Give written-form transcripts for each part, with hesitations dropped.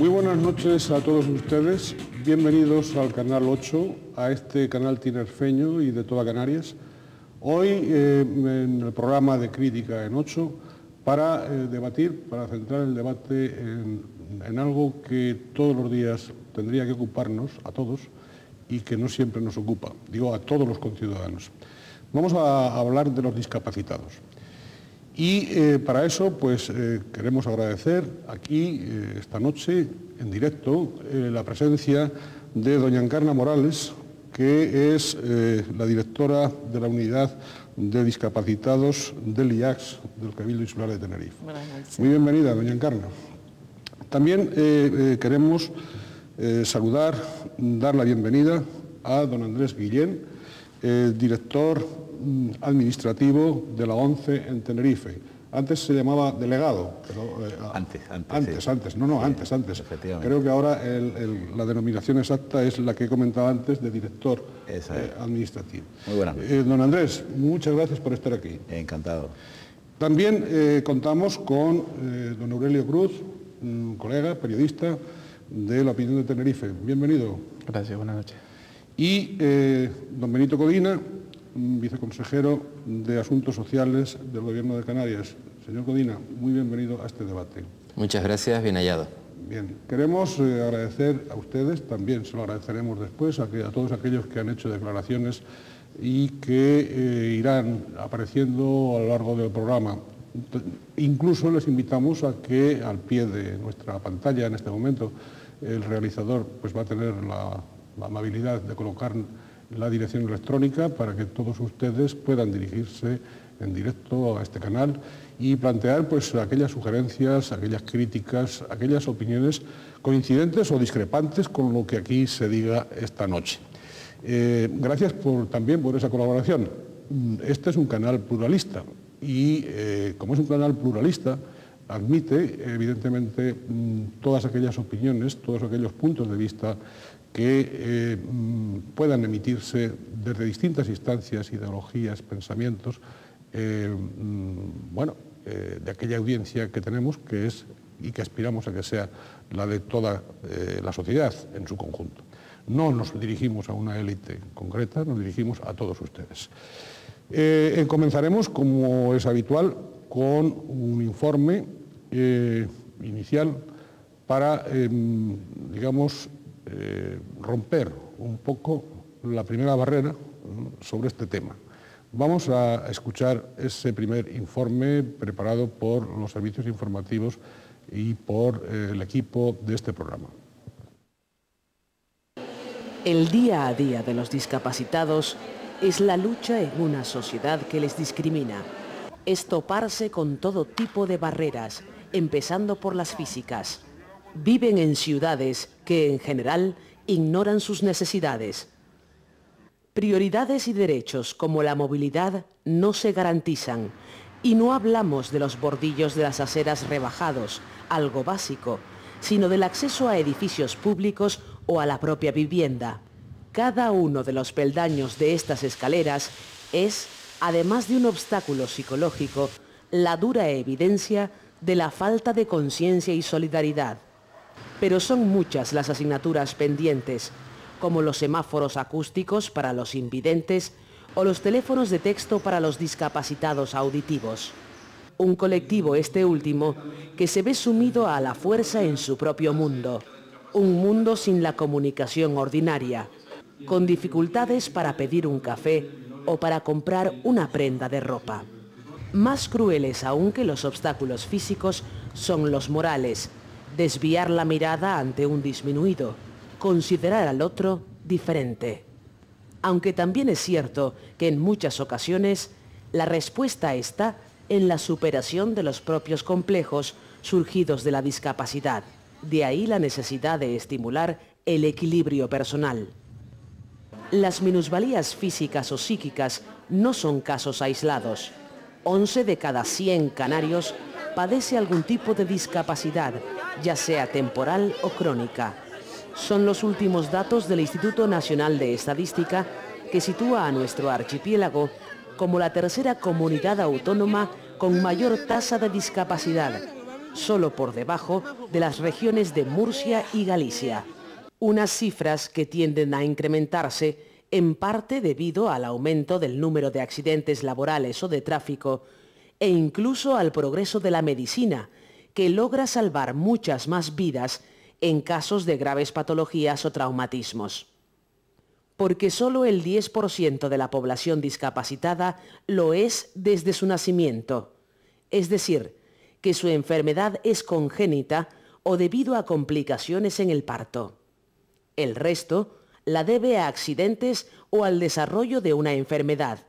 Muy buenas noches a todos ustedes. Bienvenidos al Canal 8, a este canal tinerfeño y de toda Canarias. Hoy en el programa de Crítica en 8 para debatir, para centrar el debate en algo que todos los días tendría que ocuparnos a todos y que no siempre nos ocupa, digo a todos los conciudadanos. Vamos a hablar de los discapacitados. Y para eso, pues queremos agradecer aquí, esta noche, en directo, la presencia de doña Encarna Morales, que es la directora de la Unidad de Discapacitados del IACS, del Cabildo Insular de Tenerife. Buenas noches. Muy bienvenida, doña Encarna. También queremos saludar, dar la bienvenida a don Andrés Guillén, director administrativo de la ONCE en Tenerife. Antes se llamaba delegado, pero... Antes. Antes. Creo que ahora la denominación exacta es la que he comentado antes, de director administrativo. Muy buenas noches. Don Andrés, muchas gracias por estar aquí. Encantado. También contamos con don Aurelio Cruz, un colega, periodista de La Opinión de Tenerife. Bienvenido. Gracias, buenas noches. Y don Benito Codina, viceconsejero de Asuntos Sociales del Gobierno de Canarias. Señor Codina, muy bienvenido a este debate. Muchas gracias, bien hallado. Bien, queremos agradecer a ustedes, también se lo agradeceremos después, a todos aquellos que han hecho declaraciones y que irán apareciendo a lo largo del programa. Incluso les invitamos a que al pie de nuestra pantalla en este momento el realizador pues va a tener la amabilidad de colocar la dirección electrónica para que todos ustedes puedan dirigirse en directo a este canal y plantear pues aquellas sugerencias, aquellas críticas, aquellas opiniones coincidentes o discrepantes con lo que aquí se diga esta noche. Gracias también por esa colaboración. Este es un canal pluralista y como es un canal pluralista admite evidentemente todas aquellas opiniones, todos aquellos puntos de vista que puedan emitirse desde distintas instancias, ideologías, pensamientos, de aquella audiencia que tenemos, que es y que aspiramos a que sea la de toda la sociedad en su conjunto. No nos dirigimos a una élite concreta, nos dirigimos a todos ustedes. Comenzaremos, como es habitual, con un informe inicial para, romper un poco la primera barrera sobre este tema. Vamos a escuchar ese primer informe preparado por los servicios informativos y por el equipo de este programa. El día a día de los discapacitados es la lucha en una sociedad que les discrimina. Es toparse con todo tipo de barreras, empezando por las físicas. Viven en ciudades que, en general, ignoran sus necesidades. Prioridades y derechos como la movilidad no se garantizan. Y no hablamos de los bordillos de las aceras rebajados, algo básico, sino del acceso a edificios públicos o a la propia vivienda. Cada uno de los peldaños de estas escaleras es, además de un obstáculo psicológico, la dura evidencia de la falta de conciencia y solidaridad. Pero son muchas las asignaturas pendientes, como los semáforos acústicos para los invidentes o los teléfonos de texto para los discapacitados auditivos. Un colectivo, este último, que se ve sumido a la fuerza en su propio mundo. Un mundo sin la comunicación ordinaria, con dificultades para pedir un café o para comprar una prenda de ropa. Más crueles aún que los obstáculos físicos son los morales. Desviar la mirada ante un disminuido, considerar al otro diferente. Aunque también es cierto que en muchas ocasiones la respuesta está en la superación de los propios complejos surgidos de la discapacidad. De ahí la necesidad de estimular el equilibrio personal. Las minusvalías físicas o psíquicas no son casos aislados. 11 de cada 100 canarios padece algún tipo de discapacidad, ya sea temporal o crónica. Son los últimos datos del Instituto Nacional de Estadística, que sitúa a nuestro archipiélago como la tercera comunidad autónoma con mayor tasa de discapacidad, solo por debajo de las regiones de Murcia y Galicia. Unas cifras que tienden a incrementarse en parte debido al aumento del número de accidentes laborales o de tráfico e incluso al progreso de la medicina, que logra salvar muchas más vidas en casos de graves patologías o traumatismos. Porque solo el 10% de la población discapacitada lo es desde su nacimiento, es decir, que su enfermedad es congénita o debido a complicaciones en el parto. El resto la debe a accidentes o al desarrollo de una enfermedad.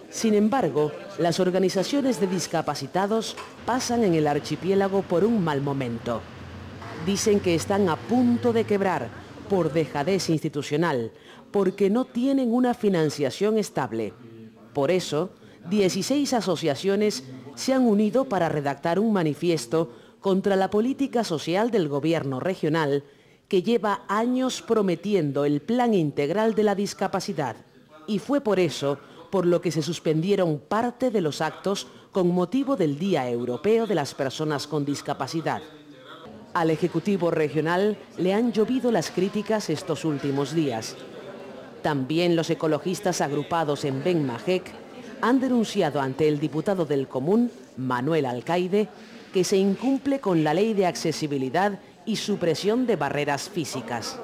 Sin embargo, las organizaciones de discapacitados pasan en el archipiélago por un mal momento. Dicen que están a punto de quebrar por dejadez institucional, porque no tienen una financiación estable. Por eso, 16 asociaciones se han unido para redactar un manifiesto contra la política social del gobierno regional que lleva años prometiendo el Plan Integral de la Discapacidad. Y fue por eso por lo que se suspendieron parte de los actos con motivo del Día Europeo de las Personas con Discapacidad. Al Ejecutivo Regional le han llovido las críticas estos últimos días. También los ecologistas agrupados en Benmajec han denunciado ante el diputado del Común, Manuel Alcaide, que se incumple con la Ley de Accesibilidad y supresión de barreras físicas.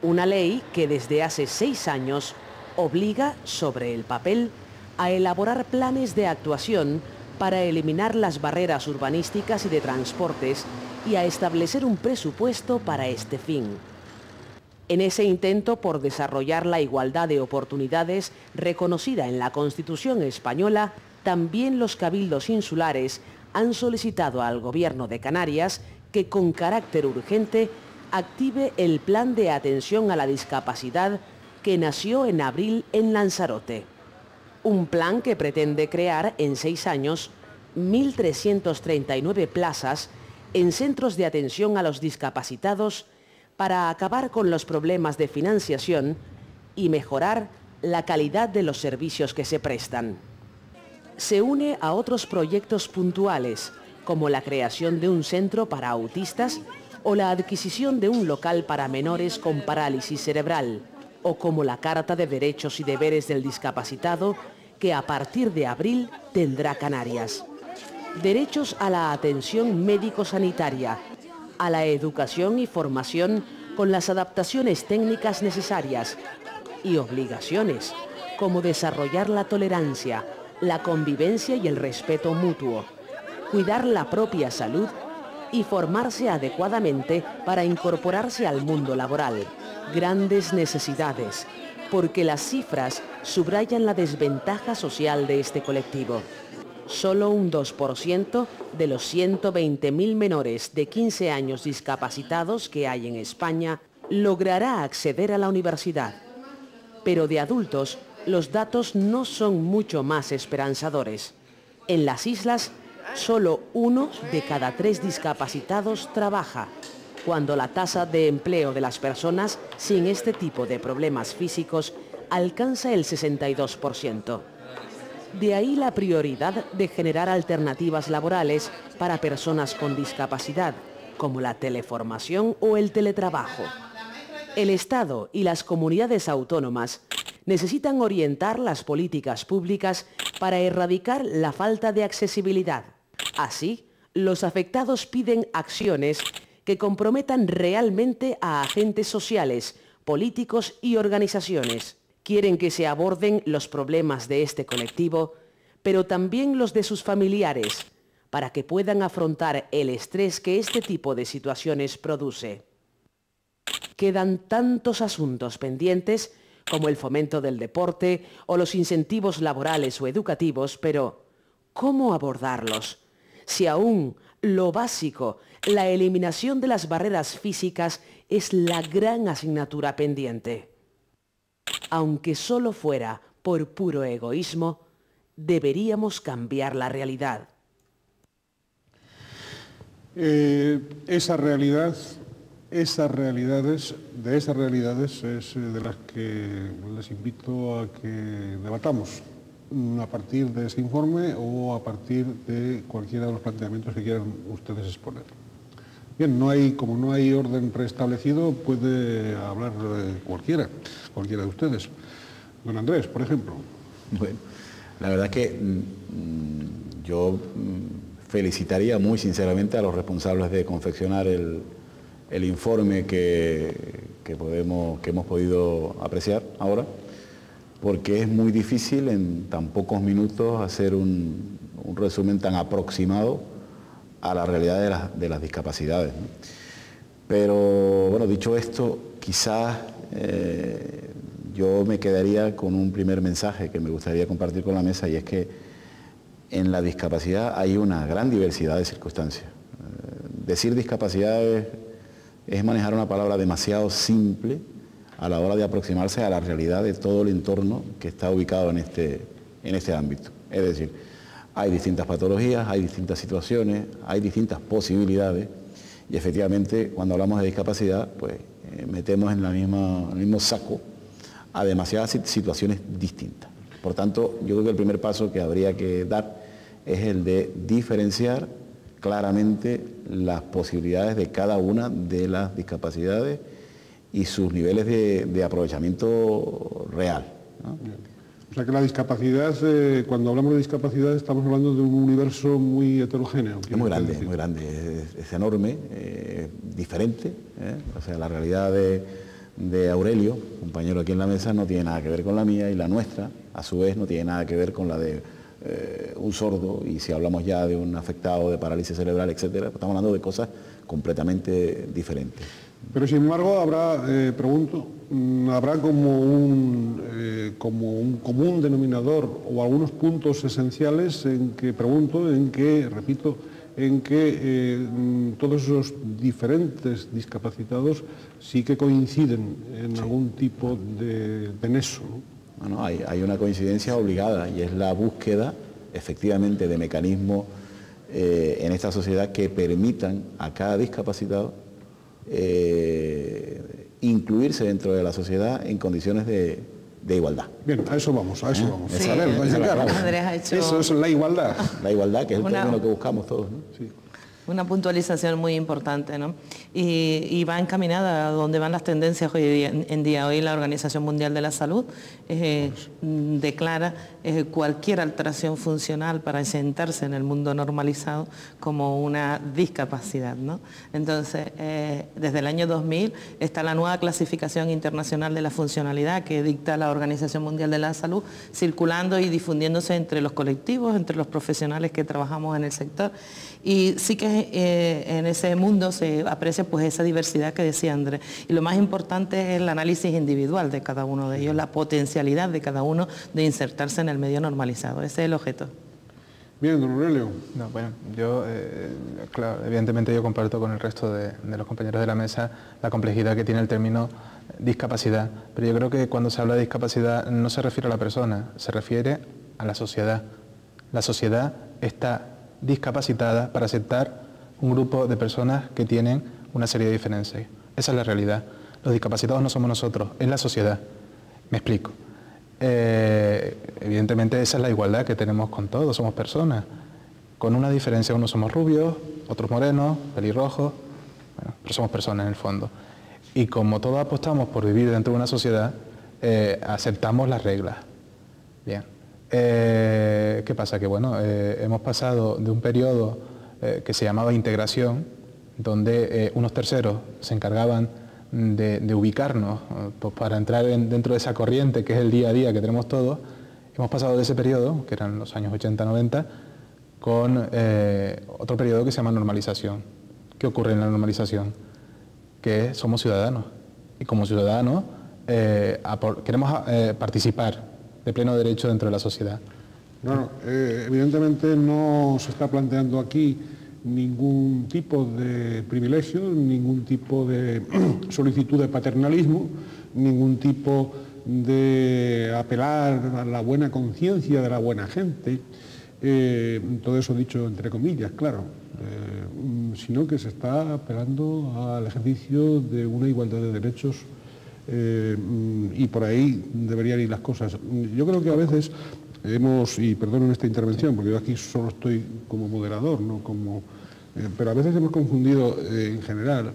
Una ley que desde hace 6 años obliga, sobre el papel, a elaborar planes de actuación para eliminar las barreras urbanísticas y de transportes y a establecer un presupuesto para este fin. En ese intento por desarrollar la igualdad de oportunidades reconocida en la Constitución española, también los cabildos insulares han solicitado al Gobierno de Canarias que con carácter urgente active el Plan de Atención a la Discapacidad que nació en abril en Lanzarote. Un plan que pretende crear en 6 años 1.339 plazas en centros de atención a los discapacitados para acabar con los problemas de financiación y mejorar la calidad de los servicios que se prestan. Se une a otros proyectos puntuales, como la creación de un centro para autistas o la adquisición de un local para menores con parálisis cerebral, o como la Carta de Derechos y Deberes del Discapacitado que a partir de abril tendrá Canarias. Derechos a la atención médico-sanitaria, a la educación y formación con las adaptaciones técnicas necesarias y obligaciones, como desarrollar la tolerancia, la convivencia y el respeto mutuo, cuidar la propia salud y formarse adecuadamente para incorporarse al mundo laboral. Grandes necesidades, porque las cifras subrayan la desventaja social de este colectivo. Solo un 2% de los 120.000 menores de 15 años discapacitados que hay en España logrará acceder a la universidad. Pero de adultos, los datos no son mucho más esperanzadores. En las islas, solo 1 de cada 3 discapacitados trabaja, cuando la tasa de empleo de las personas sin este tipo de problemas físicos alcanza el 62%. De ahí la prioridad de generar alternativas laborales para personas con discapacidad, como la teleformación o el teletrabajo. El Estado y las comunidades autónomas necesitan orientar las políticas públicas para erradicar la falta de accesibilidad. Así, los afectados piden acciones que comprometan realmente a agentes sociales, políticos y organizaciones. Quieren que se aborden los problemas de este colectivo, pero también los de sus familiares, para que puedan afrontar el estrés que este tipo de situaciones produce. Quedan tantos asuntos pendientes como el fomento del deporte o los incentivos laborales o educativos, pero ¿cómo abordarlos? Si aún lo básico, la eliminación de las barreras físicas, es la gran asignatura pendiente. Aunque solo fuera por puro egoísmo, deberíamos cambiar la realidad. Esas realidades es de las que les invito a que debatamos. a partir de ese informe o a partir de cualquiera de los planteamientos que quieran ustedes exponer. Bien, como no hay orden preestablecido, puede hablar cualquiera de ustedes. Don Andrés, por ejemplo. Bueno, la verdad es que yo felicitaría muy sinceramente a los responsables de confeccionar el informe que hemos podido apreciar ahora, porque es muy difícil en tan pocos minutos hacer un resumen tan aproximado a la realidad de las discapacidades, ¿no? Pero bueno, dicho esto, quizás yo me quedaría con un primer mensaje que me gustaría compartir con la mesa, y es que en la discapacidad hay una gran diversidad de circunstancias. Decir discapacidad es manejar una palabra demasiado simple a la hora de aproximarse a la realidad de todo el entorno que está ubicado en este ámbito. Es decir, hay distintas patologías, hay distintas situaciones, hay distintas posibilidades, y efectivamente cuando hablamos de discapacidad, pues metemos en el mismo saco a demasiadas situaciones distintas. Por tanto, yo creo que el primer paso que habría que dar es el de diferenciar claramente las posibilidades de cada una de las discapacidades y sus niveles de aprovechamiento real, ¿no? O sea que la discapacidad, cuando hablamos de discapacidad, estamos hablando de un universo muy heterogéneo. Es muy grande, es enorme, diferente, O sea, la realidad de Aurelio, compañero aquí en la mesa, no tiene nada que ver con la mía, y la nuestra, a su vez, no tiene nada que ver con la de un sordo, y si hablamos ya de un afectado de parálisis cerebral, etcétera, pues estamos hablando de cosas completamente diferentes. Pero sin embargo habrá, habrá como un común denominador o algunos puntos esenciales en que todos esos diferentes discapacitados sí que coinciden en algún tipo de nexo, ¿no? Bueno, hay una coincidencia obligada, y es la búsqueda efectivamente de mecanismos en esta sociedad que permitan a cada discapacitado incluirse dentro de la sociedad en condiciones de igualdad. Bien, a eso vamos. Sí, A ver, doña Carla, eso es la igualdad. La igualdad, que es el término que buscamos todos, ¿no? Sí. Una puntualización muy importante, ¿no? Y va encaminada a donde van las tendencias hoy en día. Hoy la Organización Mundial de la Salud declara cualquier alteración funcional para sentarse en el mundo normalizado como una discapacidad, ¿no? Entonces, desde el año 2000 está la nueva clasificación internacional de la funcionalidad que dicta la Organización Mundial de la Salud, circulando y difundiéndose entre los colectivos, entre los profesionales que trabajamos en el sector. Y sí que en ese mundo se aprecia pues esa diversidad que decía Andrés. Y lo más importante es el análisis individual de cada uno de ellos, la potencialidad de cada uno de insertarse en el medio normalizado. Ese es el objeto. Bien, don Aurelio. No, bueno, yo, claro, evidentemente yo comparto con el resto de los compañeros de la mesa la complejidad que tiene el término discapacidad, pero yo creo que cuando se habla de discapacidad no se refiere a la persona, se refiere a la sociedad. La sociedad está discapacitada para aceptar un grupo de personas que tienen una serie de diferencias. Esa es la realidad. Los discapacitados no somos nosotros, es la sociedad. Me explico. Evidentemente esa es la igualdad que tenemos con todos, somos personas. Con una diferencia, unos somos rubios, otros morenos, pelirrojos, bueno, pero somos personas en el fondo. Y como todos apostamos por vivir dentro de una sociedad, aceptamos las reglas. Bien. ¿Qué pasa? Que bueno, hemos pasado de un periodo que se llamaba integración, donde unos terceros se encargaban de ubicarnos pues para entrar dentro de esa corriente que es el día a día que tenemos todos. Hemos pasado de ese periodo, que eran los años 80-90, con otro periodo que se llama normalización. ¿Qué ocurre en la normalización? Que somos ciudadanos, y como ciudadanos queremos participar de pleno derecho dentro de la sociedad. Bueno, evidentemente no se está planteando aquí ningún tipo de privilegio, ningún tipo de solicitud de paternalismo, ningún tipo de apelar a la buena conciencia de la buena gente, todo eso dicho entre comillas, claro, sino que se está apelando al ejercicio de una igualdad de derechos. Y por ahí deberían ir las cosas. Yo creo que a veces y perdonen esta intervención, porque yo aquí solo estoy como moderador, no como... pero a veces hemos confundido en general,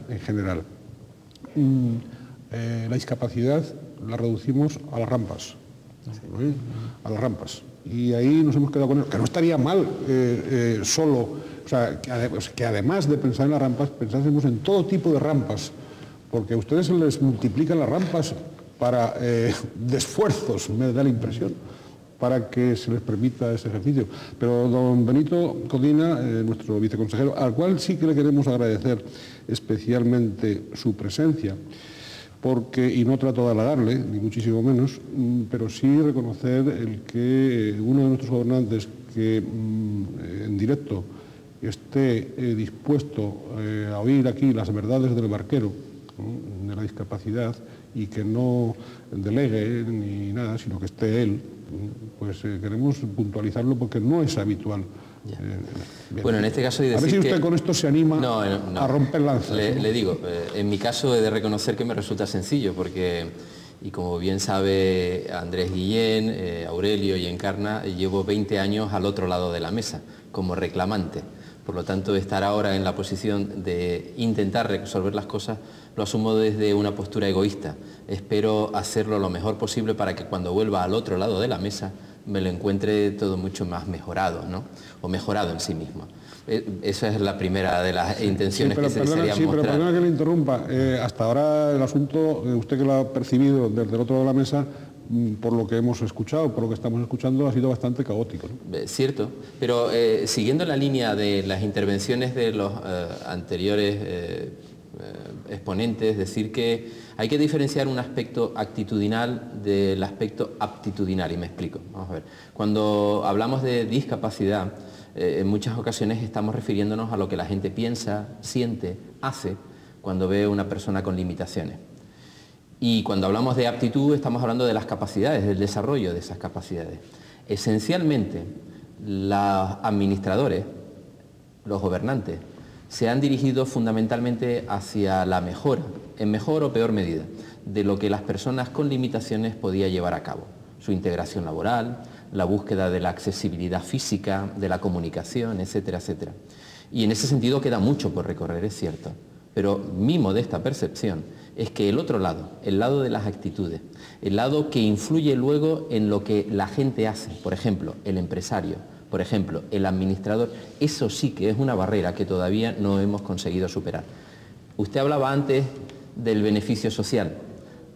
la discapacidad la reducimos a las rampas, ¿sí? A las rampas. Y ahí nos hemos quedado con eso, que no estaría mal solo, o sea, que además de pensar en las rampas, pensásemos en todo tipo de rampas, porque a ustedes se les multiplican las rampas de esfuerzos, me da la impresión, para que se les permita ese ejercicio. Pero don Benito Codina, nuestro viceconsejero, al cual sí que le queremos agradecer especialmente su presencia, y no trato de halagarle, ni muchísimo menos, pero sí reconocer el que uno de nuestros gobernantes que en directo esté dispuesto a oír aquí las verdades del barquero, ¿no?, de la discapacidad, y que no delegue ni nada, sino que esté él, pues queremos puntualizarlo porque no es habitual. Bueno, en este caso... A ver si usted con esto se anima a romper lanzas. Le digo, en mi caso he de reconocer que me resulta sencillo, porque, y como bien sabe Andrés Guillén, Aurelio y Encarna, llevo 20 años al otro lado de la mesa, como reclamante. Por lo tanto, estar ahora en la posición de intentar resolver las cosas lo asumo desde una postura egoísta. Espero hacerlo lo mejor posible para que cuando vuelva al otro lado de la mesa me lo encuentre todo mucho más mejorado, ¿no? O mejorado en sí mismo. Esa es la primera de las intenciones que se desearían mostrar. Pero perdona que le interrumpa. Hasta ahora el asunto, usted que lo ha percibido desde el otro lado de la mesa, por lo que hemos escuchado, por lo que estamos escuchando, ha sido bastante caótico, ¿no? Cierto, pero siguiendo la línea de las intervenciones de los anteriores exponentes, decir que hay que diferenciar un aspecto actitudinal del aspecto aptitudinal, y me explico. Vamos a ver. Cuando hablamos de discapacidad, en muchas ocasiones estamos refiriéndonos a lo que la gente piensa, siente, hace cuando ve a una persona con limitaciones. Y cuando hablamos de aptitud estamos hablando de las capacidades, del desarrollo de esas capacidades. Esencialmente, los administradores, los gobernantes, se han dirigido fundamentalmente hacia la mejora, en mejor o peor medida, de lo que las personas con limitaciones podían llevar a cabo. Su integración laboral, la búsqueda de la accesibilidad física, de la comunicación, etcétera, etcétera. Y en ese sentido queda mucho por recorrer, es cierto. Pero mi modesta percepción es que el otro lado, el lado de las actitudes, el lado que influye luego en lo que la gente hace, por ejemplo, el empresario, por ejemplo, el administrador, eso sí que es una barrera que todavía no hemos conseguido superar. Usted hablaba antes del beneficio social,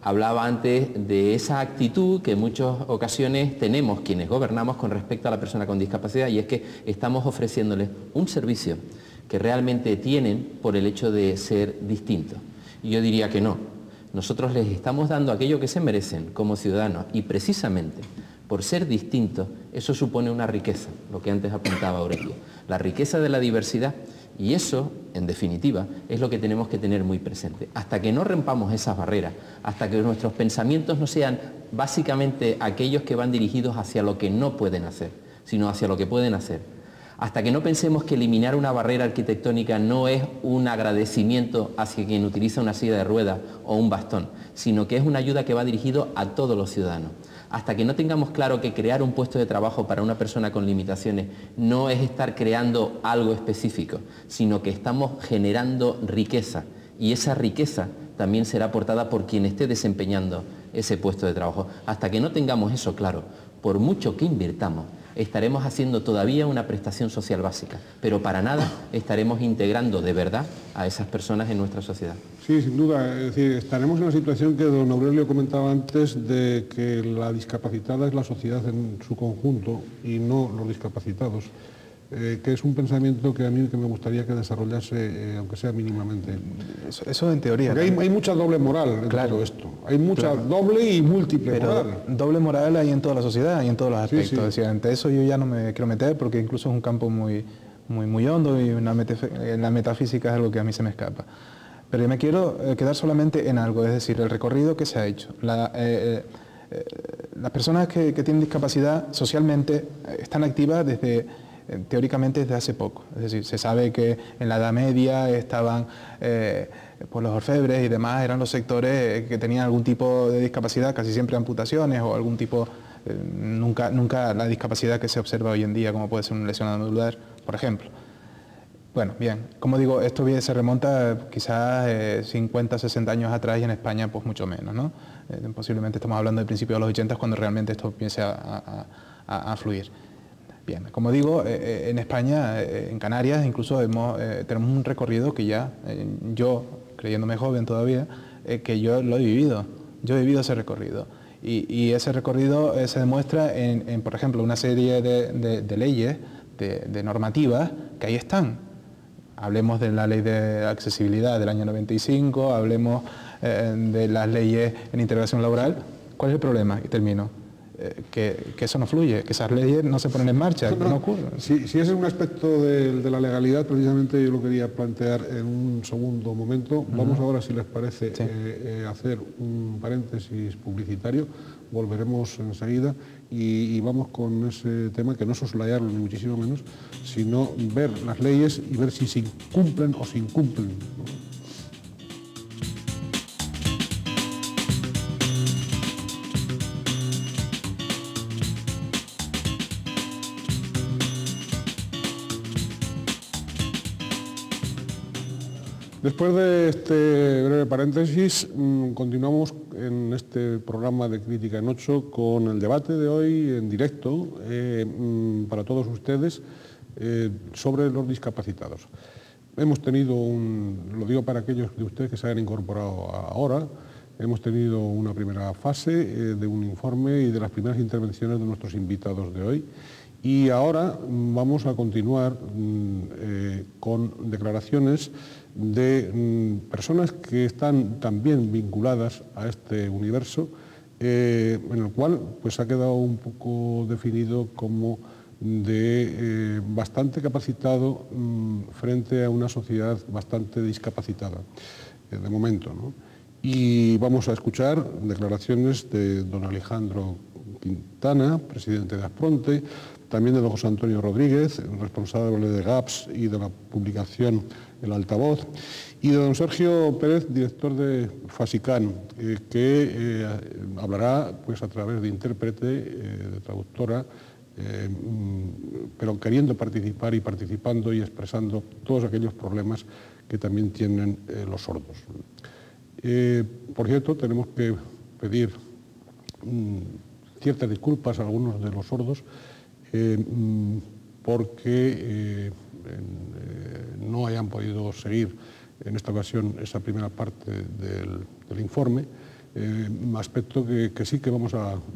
hablaba antes de esa actitud que en muchas ocasiones tenemos quienes gobernamos con respecto a la persona con discapacidad, y es que estamos ofreciéndoles un servicio que realmente tienen por el hecho de ser distintos. Y yo diría que no. Nosotros les estamos dando aquello que se merecen como ciudadanos, y precisamente por ser distintos, eso supone una riqueza, lo que antes apuntaba Aurelio, la riqueza de la diversidad, y eso, en definitiva, es lo que tenemos que tener muy presente. Hasta que no rompamos esas barreras, hasta que nuestros pensamientos no sean básicamente aquellos que van dirigidos hacia lo que no pueden hacer, sino hacia lo que pueden hacer, hasta que no pensemos que eliminar una barrera arquitectónica no es un agradecimiento hacia quien utiliza una silla de ruedas o un bastón, sino que es una ayuda que va dirigido a todos los ciudadanos. Hasta que no tengamos claro que crear un puesto de trabajo para una persona con limitaciones no es estar creando algo específico, sino que estamos generando riqueza, y esa riqueza también será aportada por quien esté desempeñando ese puesto de trabajo. Hasta que no tengamos eso claro, por mucho que invirtamos, estaremos haciendo todavía una prestación social básica, pero para nada estaremos integrando de verdad a esas personas en nuestra sociedad. Sí, sin duda. Es decir, estaremos en la situación que don Aurelio comentaba antes, de que la discapacitada es la sociedad en su conjunto y no los discapacitados, que es un pensamiento que a mí me gustaría que desarrollase, aunque sea mínimamente. Eso en teoría. Porque hay mucha doble moral en todo esto. Hay mucha doble y múltiple moral. Doble moral hay en toda la sociedad y en todos los aspectos. Sí, sí. Es decir, ante eso yo ya no me quiero meter, porque incluso es un campo muy hondo, y en la metafísica es algo que a mí se me escapa. Pero yo me quiero quedar solamente en algo, es decir, el recorrido que se ha hecho. Las personas que tienen discapacidad socialmente están activas teóricamente desde hace poco. Es decir, se sabe que en la Edad Media estaban pues los orfebres y demás, eran los sectores que tenían algún tipo de discapacidad, casi siempre amputaciones o algún tipo Nunca la discapacidad que se observa hoy en día, como puede ser una lesión medular, por ejemplo. Bueno, bien, como digo, esto se remonta quizás 50, 60 años atrás y en España pues mucho menos, ¿no? Posiblemente estamos hablando de principios de los 80 cuando realmente esto empiece a fluir. Bien, como digo, en España, en Canarias, incluso tenemos un recorrido que ya, yo, creyéndome joven todavía, que yo lo he vivido. Yo he vivido ese recorrido. Y ese recorrido se demuestra en, por ejemplo, una serie de leyes, de normativas que ahí están. Hablemos de la ley de accesibilidad del año 95, hablemos de las leyes en integración laboral. ¿Cuál es el problema? Y termino. Que eso no fluye, que esas leyes no se ponen en marcha, que no ocurre. Si ese es un aspecto de la legalidad, precisamente yo lo quería plantear en un segundo momento. Vamos ahora, si les parece, hacer un paréntesis publicitario. Volveremos enseguida y vamos con ese tema, que no soslayarlo ni muchísimo menos, sino ver las leyes y ver si se incumplen o se incumplen, ¿no? Después de este breve paréntesis, continuamos en este programa de Crítica en 8 con el debate de hoy en directo para todos ustedes sobre los discapacitados. Hemos tenido lo digo para aquellos de ustedes que se hayan incorporado ahora, hemos tenido una primera fase de un informe y de las primeras intervenciones de nuestros invitados de hoy. Y ahora vamos a continuar con declaraciones de personas que están también vinculadas a este universo, en el cual pues ha quedado un poco definido como de bastante capacitado frente a una sociedad bastante discapacitada, de momento, ¿no? Y vamos a escuchar declaraciones de don Alejandro Quintana, presidente de Aspronte, también de don José Antonio Rodríguez, responsable de GAPS y de la publicación El Altavoz, y de don Sergio Pérez, director de FASICAN, que hablará pues, a través de intérprete, de traductora, pero queriendo participar y participando y expresando todos aquellos problemas que también tienen los sordos. Por cierto, tenemos que pedir ciertas disculpas a algunos de los sordos porque no hayan podido seguir en esta ocasión esa primera parte del informe, aspecto que sí que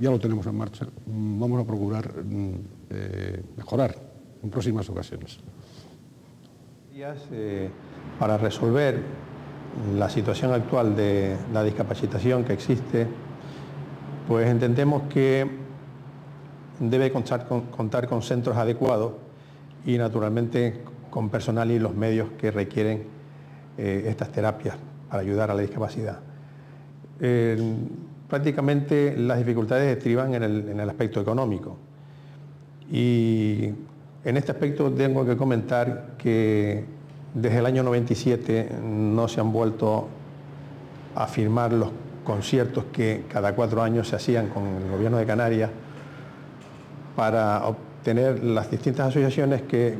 ya lo tenemos en marcha, vamos a procurar mejorar en próximas ocasiones. Para resolver la situación actual de la discapacitación que existe, pues entendemos que debe contar con centros adecuados y naturalmente con personal y los medios que requieren estas terapias para ayudar a la discapacidad. Prácticamente las dificultades estriban en el aspecto económico y en este aspecto tengo que comentar que desde el año 97 no se han vuelto a firmar los conciertos que cada 4 años se hacían con el Gobierno de Canarias para obtener las distintas asociaciones que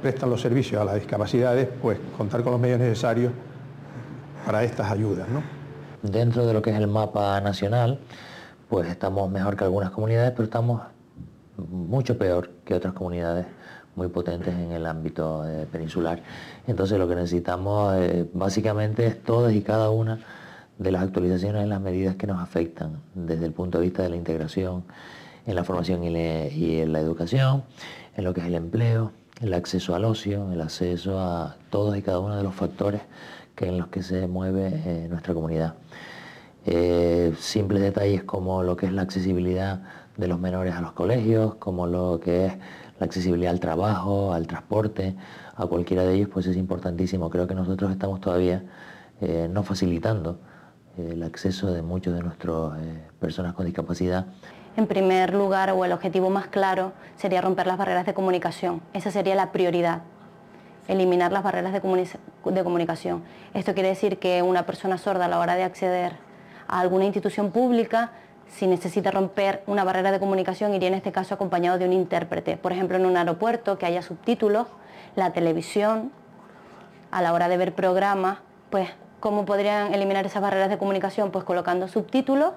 prestan los servicios a las discapacidades, pues contar con los medios necesarios para estas ayudas, ¿no? Dentro de lo que es el mapa nacional, pues estamos mejor que algunas comunidades, pero estamos mucho peor que otras comunidades muy potentes en el ámbito peninsular. Entonces lo que necesitamos básicamente es todas y cada una de las actualizaciones en las medidas que nos afectan desde el punto de vista de la integración, en la formación y en la educación, en lo que es el empleo, el acceso al ocio, el acceso a todos y cada uno de los factores en los que se mueve nuestra comunidad. Simples detalles como lo que es la accesibilidad de los menores a los colegios, como lo que es la accesibilidad al trabajo, al transporte, a cualquiera de ellos, pues es importantísimo. Creo que nosotros estamos todavía no facilitando el acceso de muchos de nuestras personas con discapacidad. En primer lugar, o el objetivo más claro, sería romper las barreras de comunicación. Esa sería la prioridad, eliminar las barreras de comunicación. Esto quiere decir que una persona sorda a la hora de acceder a alguna institución pública si necesita romper una barrera de comunicación, iría en este caso acompañado de un intérprete. Por ejemplo, en un aeropuerto que haya subtítulos, la televisión, a la hora de ver programas, pues ¿cómo podrían eliminar esas barreras de comunicación? Pues colocando subtítulos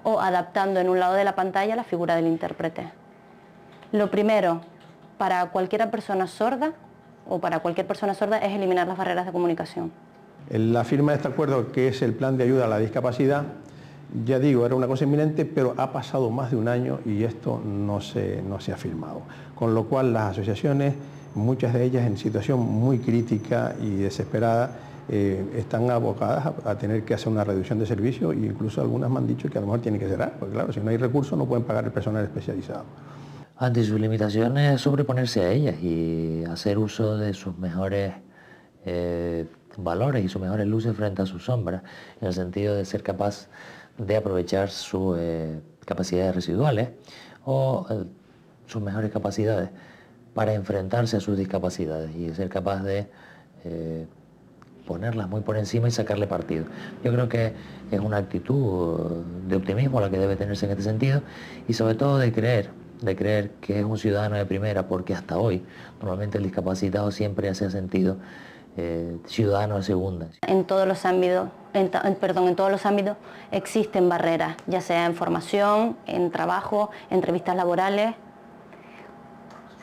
o adaptando en un lado de la pantalla la figura del intérprete. Lo primero, para cualquier persona sorda es eliminar las barreras de comunicación. La firma de este acuerdo, que es el plan de ayuda a la discapacidad, ya digo, era una cosa inminente, pero ha pasado más de un año y esto no se ha firmado. Con lo cual las asociaciones, muchas de ellas en situación muy crítica y desesperada, están abocadas a tener que hacer una reducción de servicios, e incluso algunas me han dicho que a lo mejor tienen que cerrar, porque claro, si no hay recursos no pueden pagar el personal especializado. Ante sus limitaciones, sobreponerse a ellas y hacer uso de sus mejores valores y sus mejores luces frente a sus sombras, en el sentido de ser capaz de aprovechar sus capacidades residuales o sus mejores capacidades para enfrentarse a sus discapacidades y ser capaz de ponerlas muy por encima y sacarle partido. Yo creo que es una actitud de optimismo la que debe tenerse en este sentido y sobre todo de creer que es un ciudadano de primera, porque hasta hoy normalmente el discapacitado siempre se ha sentido ciudadano de segunda. En todos los ámbitos, en todos los ámbitos existen barreras, ya sea en formación, en trabajo, entrevistas laborales,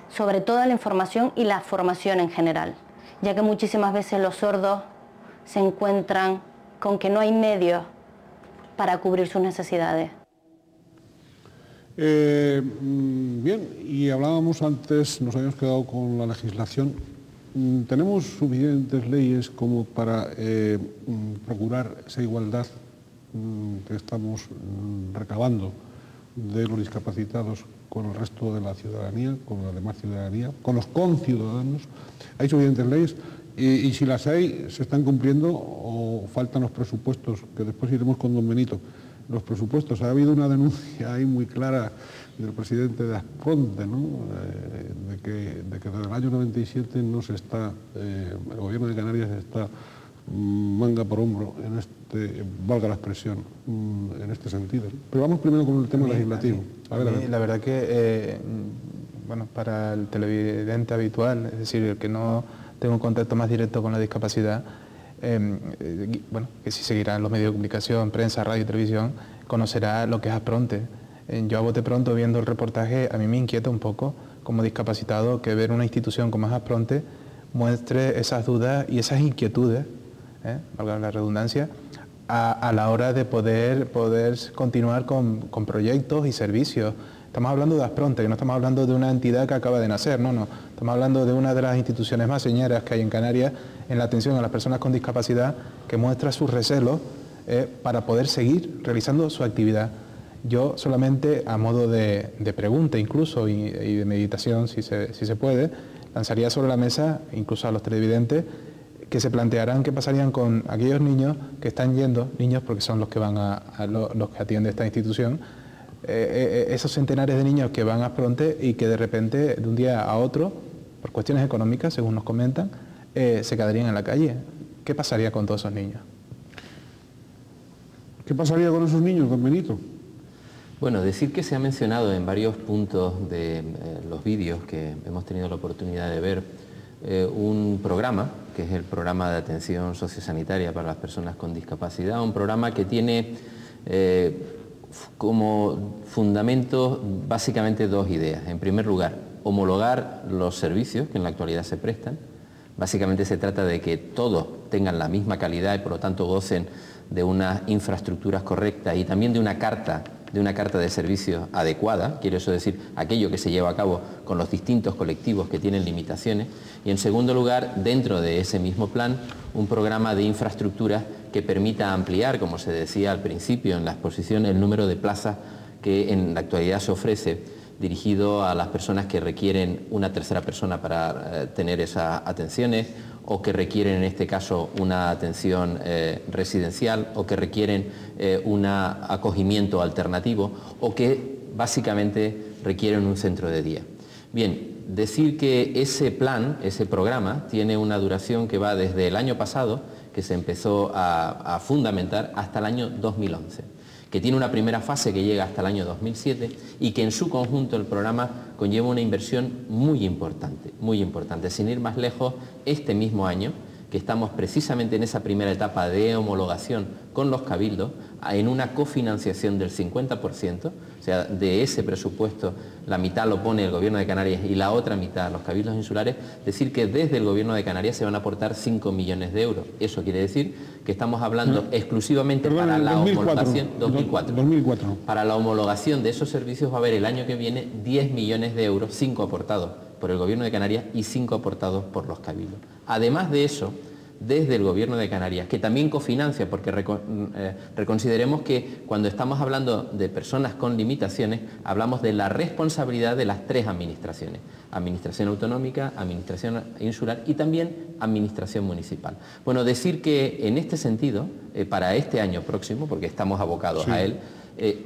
sobre todo en la información y la formación en general, ya que muchísimas veces los sordos se encuentran con que no hay medios para cubrir sus necesidades. Bien, y hablábamos antes, nos habíamos quedado con la legislación. ¿Tenemos suficientes leyes como para procurar esa igualdad que estamos recabando de los discapacitados con el resto de la ciudadanía, con la demás ciudadanía, con los conciudadanos? ¿Hay suficientes leyes? Y si las hay, ¿se están cumpliendo o faltan los presupuestos? Que después iremos con don Benito. Los presupuestos, ha habido una denuncia ahí muy clara del presidente de Aspronte, ¿no? de que desde el año 97 no se está, el gobierno de Canarias está manga por hombro en este, valga la expresión, en este sentido. Pero vamos primero con el tema legislativo. A ver. La verdad que, bueno, para el televidente habitual, es decir, el que no tenga un contacto más directo con la discapacidad, bueno, que si seguirá en los medios de comunicación, prensa, radio y televisión, conocerá lo que es Aspronte. Yo a bote pronto, viendo el reportaje, a mí me inquieta un poco como discapacitado que ver una institución como es Aspronte muestre esas dudas y esas inquietudes, valga la redundancia, a la hora de poder continuar con proyectos y servicios. Estamos hablando de Aspronte, que no estamos hablando de una entidad que acaba de nacer, no. Estamos hablando de una de las instituciones más señeras que hay en Canarias en la atención a las personas con discapacidad, que muestra sus recelos para poder seguir realizando su actividad. Yo solamente, a modo de pregunta incluso y de meditación, si se puede, lanzaría sobre la mesa, incluso a los televidentes, que se plantearán qué pasarían con aquellos niños que están yendo, niños porque son los que van los que atiende esta institución, esos centenares de niños que van a Aspronte y que de repente, de un día a otro, por cuestiones económicas, según nos comentan, se quedarían en la calle. ¿Qué pasaría con todos esos niños? ¿Qué pasaría con esos niños, don Benito? Bueno, decir que se ha mencionado en varios puntos de los vídeos que hemos tenido la oportunidad de ver un programa, que es el programa de atención sociosanitaria para las personas con discapacidad, un programa que tiene como fundamento básicamente dos ideas. En primer lugar, homologar los servicios que en la actualidad se prestan. Básicamente se trata de que todos tengan la misma calidad y por lo tanto gocen de unas infraestructuras correctas y también de una carta de servicios adecuada, quiero eso decir, aquello que se lleva a cabo con los distintos colectivos que tienen limitaciones. Y en segundo lugar, dentro de ese mismo plan, un programa de infraestructuras que permita ampliar, como se decía al principio en la exposición, el número de plazas que en la actualidad se ofrece dirigido a las personas que requieren una tercera persona para tener esas atenciones, o que requieren en este caso una atención residencial, o que requieren un acogimiento alternativo, o que básicamente requieren un centro de día. Bien, decir que ese plan, ese programa, tiene una duración que va desde el año pasado, que se empezó a fundamentar, hasta el año 2011. que tiene una primera fase que llega hasta el año 2007 y que en su conjunto el programa conlleva una inversión muy importante, muy importante. Sin ir más lejos, este mismo año, que estamos precisamente en esa primera etapa de homologación con los cabildos, en una cofinanciación del 50%, o sea, de ese presupuesto la mitad lo pone el Gobierno de Canarias y la otra mitad los cabildos insulares, decir que desde el Gobierno de Canarias se van a aportar 5 millones de euros. Eso quiere decir que estamos hablando exclusivamente para la homologación 2004. Para la homologación de esos servicios va a haber el año que viene 10 millones de euros, 5 aportados por el Gobierno de Canarias y 5 aportados por los cabildos. Además de eso, desde el Gobierno de Canarias, que también cofinancia, porque reconsideremos que cuando estamos hablando de personas con limitaciones, hablamos de la responsabilidad de las tres administraciones: administración autonómica, administración insular y también administración municipal. Bueno, decir que en este sentido, para este año próximo, porque estamos abocados a él,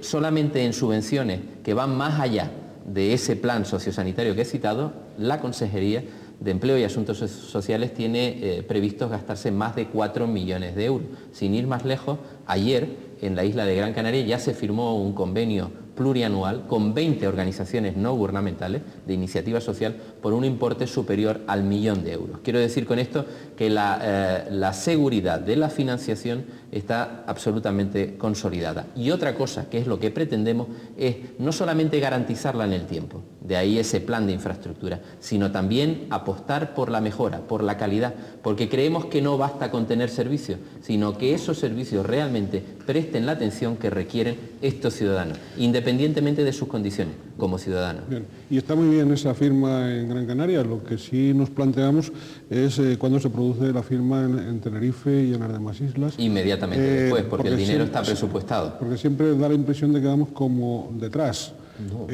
solamente en subvenciones que van más allá de ese plan sociosanitario que he citado, la Consejería de Empleo y Asuntos Sociales tiene previstos gastarse más de 4 millones de euros. Sin ir más lejos, ayer en la isla de Gran Canaria ya se firmó un convenio plurianual con 20 organizaciones no gubernamentales de iniciativa social por un importe superior al 1 millón de euros. Quiero decir con esto que la seguridad de la financiación está absolutamente consolidada. Y otra cosa, que es lo que pretendemos, es no solamente garantizarla en el tiempo, de ahí ese plan de infraestructura, sino también apostar por la mejora, por la calidad, porque creemos que no basta con tener servicios, sino que esos servicios realmente presten la atención que requieren estos ciudadanos, independientemente de sus condiciones como ciudadanos. Bien. Y está muy bien esa firma en Gran Canaria. Lo que sí nos planteamos es cuándo se produce la firma en Tenerife y en las demás islas. Inmediatamente después, porque el dinero está presupuestado. Porque siempre da la impresión de que vamos como detrás. No.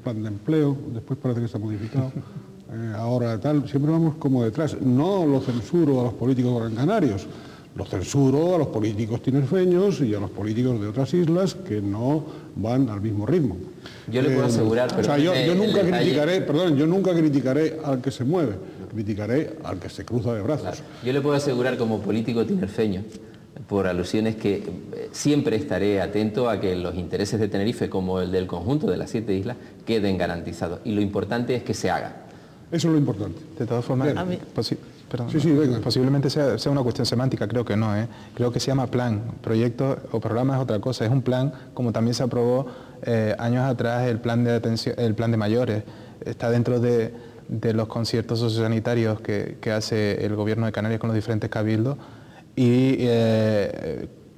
Plan de empleo, después parece que está modificado. Ahora tal, siempre vamos como detrás. No lo censuro a los políticos gran canarios, lo censuro a los políticos tinerfeños y a los políticos de otras islas que no van al mismo ritmo. Yo le puedo asegurar, pero... O sea, yo nunca criticaré, perdón, yo nunca criticaré al que se mueve, criticaré al que se cruza de brazos. Claro. Yo le puedo asegurar como político tinerfeño, por alusiones, que siempre estaré atento a que los intereses de Tenerife, como el del conjunto de las 7 islas, queden garantizados. Y lo importante es que se haga. Eso es lo importante. De todas formas, perdón, sí, venga. Posiblemente sea una cuestión semántica, creo que no, creo que se llama plan. Proyecto o programa es otra cosa, es un plan, como también se aprobó años atrás el plan de atención, el plan de mayores. Está dentro de los conciertos sociosanitarios que hace el Gobierno de Canarias con los diferentes cabildos y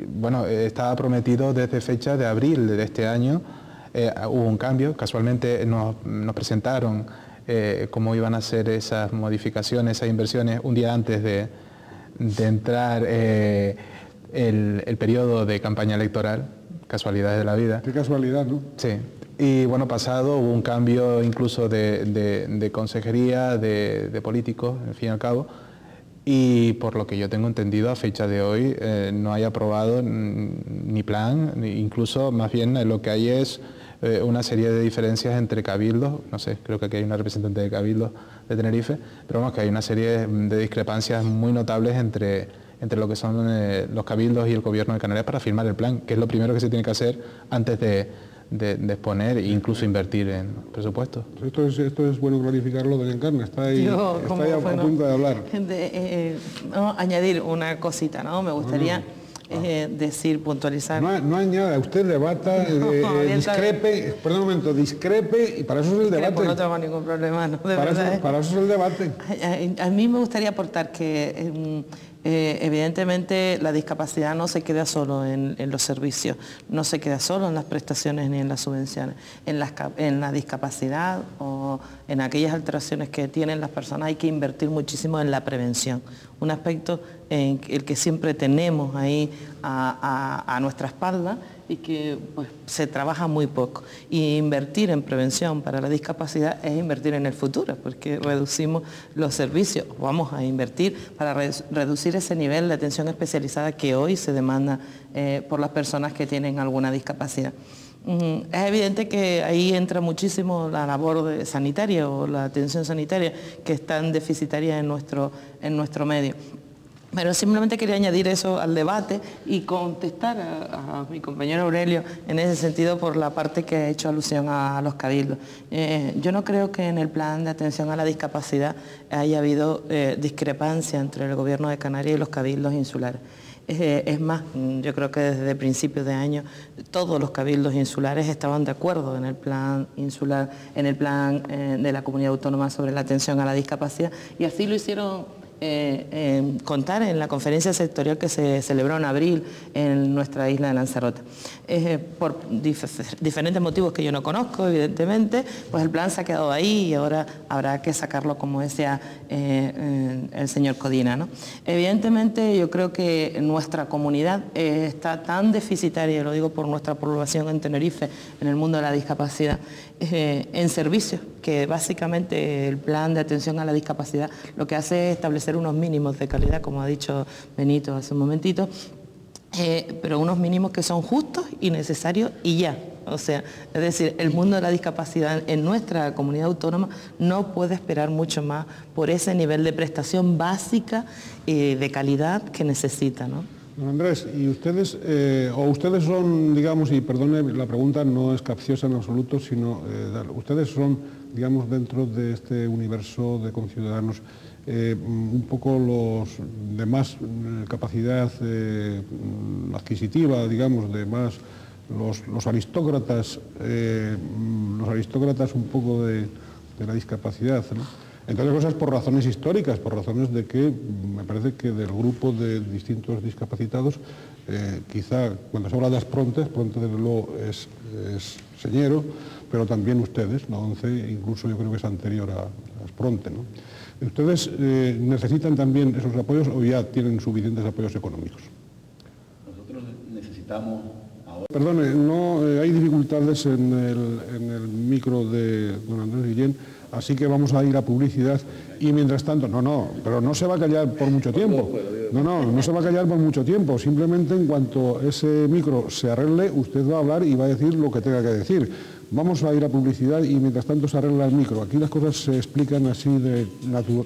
bueno, estaba prometido desde fecha de abril de este año. Hubo un cambio, casualmente nos presentaron cómo iban a ser esas modificaciones, esas inversiones, un día antes de entrar el periodo de campaña electoral. Casualidades de la vida. Qué casualidad, ¿no? Sí. Y bueno, pasado hubo un cambio incluso de consejería, de políticos, al fin y al cabo, y por lo que yo tengo entendido a fecha de hoy no hay aprobado ni plan, incluso más bien lo que hay es una serie de diferencias entre cabildos, no sé, creo que aquí hay una representante de cabildos de Tenerife, pero vamos, que hay una serie de discrepancias muy notables entre lo que son los cabildos y el Gobierno de Canarias para firmar el plan, que es lo primero que se tiene que hacer antes de exponer e incluso invertir en presupuestos. Esto es bueno clarificarlo, doña Encarna, está ahí a punto de hablar. Añadir una cosita, ¿no? Me gustaría... decir, puntualizar. No añada, usted debata, discrepe, perdón un momento, discrepe, y para eso es el debate. No tengo ningún problema, ¿no? Para eso es el debate. A mí me gustaría aportar que evidentemente la discapacidad no se queda solo en los servicios, no se queda solo en las prestaciones ni en las subvenciones. En la discapacidad o en aquellas alteraciones que tienen las personas hay que invertir muchísimo en la prevención. Un aspecto en el que siempre tenemos ahí a nuestra espalda y que pues, se trabaja muy poco. Y invertir en prevención para la discapacidad es invertir en el futuro, porque reducimos los servicios, vamos a invertir para reducir ese nivel de atención especializada que hoy se demanda por las personas que tienen alguna discapacidad. Es evidente que ahí entra muchísimo la labor sanitaria o la atención sanitaria, que es tan deficitaria en nuestro medio. Pero simplemente quería añadir eso al debate y contestar a mi compañero Aurelio en ese sentido por la parte que ha hecho alusión a los cabildos. Yo no creo que en el plan de atención a la discapacidad haya habido discrepancia entre el Gobierno de Canarias y los cabildos insulares. Es más, yo creo que desde principios de año todos los cabildos insulares estaban de acuerdo en el plan insular, en el plan de la comunidad autónoma sobre la atención a la discapacidad, y así lo hicieron contar en la conferencia sectorial que se celebró en abril en nuestra isla de Lanzarote. Por diferentes motivos que yo no conozco, evidentemente, pues el plan se ha quedado ahí y ahora habrá que sacarlo, como decía el señor Codina, ¿no? Evidentemente yo creo que nuestra comunidad está tan deficitaria, lo digo por nuestra población en Tenerife, en el mundo de la discapacidad, en servicios, que básicamente el plan de atención a la discapacidad lo que hace es establecer unos mínimos de calidad, como ha dicho Benito hace un momentito, pero unos mínimos que son justos y necesarios y ya. O sea, es decir, el mundo de la discapacidad en nuestra comunidad autónoma no puede esperar mucho más por ese nivel de prestación básica y de calidad que necesita, ¿no? Don Andrés, ¿y ustedes, ustedes son, digamos, y perdone, la pregunta no es capciosa en absoluto, sino ustedes son, digamos, dentro de este universo de conciudadanos, un poco los de más capacidad adquisitiva, digamos, de más los aristócratas un poco de la discapacidad, ¿no? Entre otras cosas por razones históricas, por razones de que me parece que del grupo de distintos discapacitados, quizá cuando se habla de Aspronte desde luego es señero, pero también ustedes, la ONCE incluso yo creo que es anterior a Aspronte, ¿no? ¿Ustedes necesitan también esos apoyos o ya tienen suficientes apoyos económicos? Nosotros necesitamos ahora... Perdone, no, hay dificultades en el micro de don Andrés Guillén, así que vamos a ir a publicidad y mientras tanto, pero no se va a callar por mucho tiempo. No se va a callar por mucho tiempo, simplemente en cuanto ese micro se arregle, usted va a hablar y va a decir lo que tenga que decir. Vamos a ir a publicidad y mientras tanto se arregla el micro. Aquí las cosas se explican así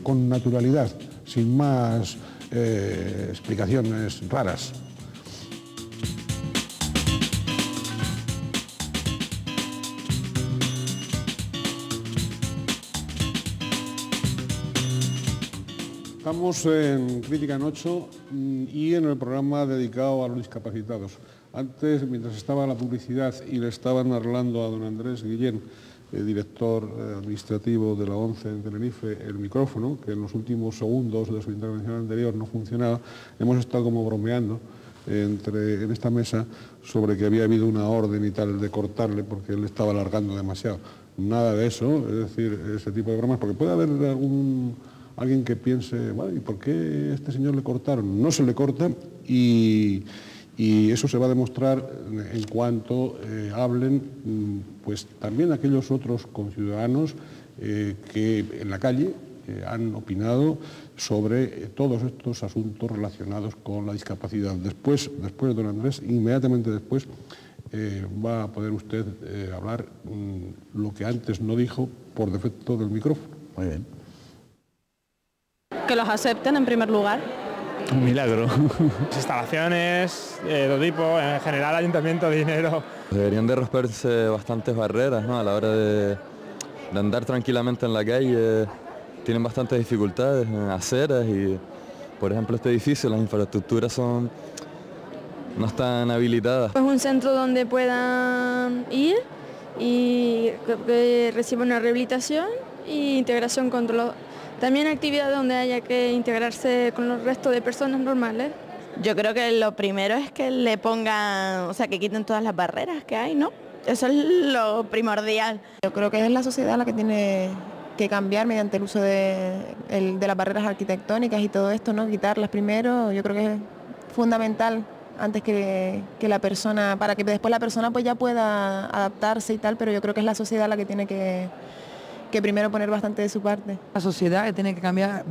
con naturalidad, sin más explicaciones raras. Estamos en Crítica en 8 y en el programa dedicado a los discapacitados. Antes, mientras estaba la publicidad y le estaban hablando a don Andrés Guillén, director administrativo de la ONCE en Tenerife, el micrófono, que en los últimos segundos de su intervención anterior no funcionaba, hemos estado como bromeando en esta mesa sobre que había habido una orden y tal de cortarle porque él estaba alargando demasiado. Nada de eso, es decir, ese tipo de bromas, porque puede haber alguien que piense, bueno, ¿y por qué a este señor le cortaron? No se le corta y eso se va a demostrar en cuanto hablen pues también aquellos otros conciudadanos que en la calle han opinado sobre todos estos asuntos relacionados con la discapacidad. Después, don Andrés, inmediatamente después, va a poder usted hablar lo que antes no dijo por defecto del micrófono. Muy bien. Que los acepten en primer lugar. Un milagro. Instalaciones de todo tipo, en general ayuntamiento, dinero. Deberían de romperse bastantes barreras, ¿no? A la hora de andar tranquilamente en la calle. Tienen bastantes dificultades en aceras y, por ejemplo, este edificio, las infraestructuras no están habilitadas. Es un centro donde puedan ir y que reciban una rehabilitación e integración con también actividades donde haya que integrarse con los restos de personas normales. Yo creo que lo primero es que le pongan, o sea, que quiten todas las barreras que hay, ¿no? Eso es lo primordial. Yo creo que es la sociedad la que tiene que cambiar mediante el uso de las barreras arquitectónicas y todo esto, ¿no? Quitarlas primero, yo creo que es fundamental antes que la persona, para que después la persona pues ya pueda adaptarse y tal, pero yo creo que es la sociedad la que tiene que primero poner bastante de su parte. La sociedad tiene que cambiar,